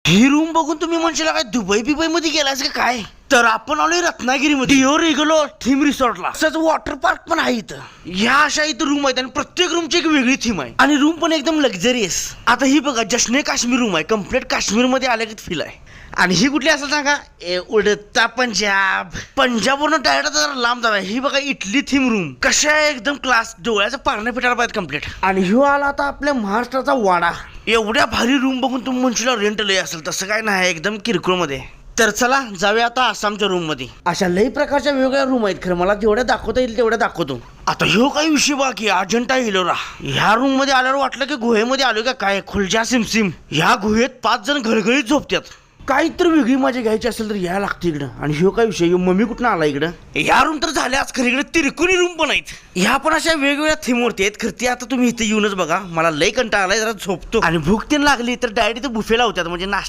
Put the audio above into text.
ही room बघून तुम्ही म्हणशील काय दुबई बिबई मध्ये गेलास का काय? तर आपण आलोय रत्नागिरीमध्ये रेगुलो थीम रिसॉर्टला. तसंच वॉटर पार्क पण आहे इथं. ह्या अशा इथं रूम आहेत आणि प्रत्येक रूमची एक वेगळी थीम आहे आणि रूम पण एकदम लक्झरियस. आता ही बघा जश्ने काश्मीर रूम आहे. कम्प्लीट काश्मीर मध्ये आल्यागत फील आहे. आणि ही कुठली असेल सांगा? उडता पंजाब. पंजाबवरून डायरेक्ट जरा लांब जाऊया. ही बघा इटली थीम रूम. कशा आहे एकदम क्लास. डोळ्याचं पारणं फिटायला पाहिजे कम्प्लीट. आणि ह्यो आला आता आपल्या महाराष्ट्राचा वाडा. एवढ्या भारी रूम बघून तुम्ही म्हणशील रेंट लय असेल. तसं काय नाही, एकदम किरकोळ मध्ये. तर चला जाऊया आता आसामच्या रूम मध्ये. अशा लई प्रकारच्या वेगवेगळ्या रूम आहेत. खरं मला जेवढ्या दाखवता येईल तेवढ्या दाखवतो. आता ह्यो काही विषय बाकी अजंठा इलोरा. ह्या रूम मध्ये आल्यावर वाटलं की गुहेमध्ये आलो का काय. खुलजा सिमसिम. ह्या गुहेत 5 जण घळघळीत झोपतात. काहीतरी वेगळी मजा घ्यायची असेल तर यायला लागते इकडं. आणि ह्यो काय विषय, मम्मी कुठं आला इकडं. या रूम तर झाल्याच खरं इकडे तिरकोनी रूम पण आहेत. ह्या पण अशा वेगवेगळ्या थीमवरती आहेत. खरं ती आता तुम्ही इथे येऊनच बघा. मला लई कंटाळा आलाय, जरा झोपतो आणि भूक तीन लागली तर डायरेक्ट इथे बुफे लावतात म्हणजे नाश्ता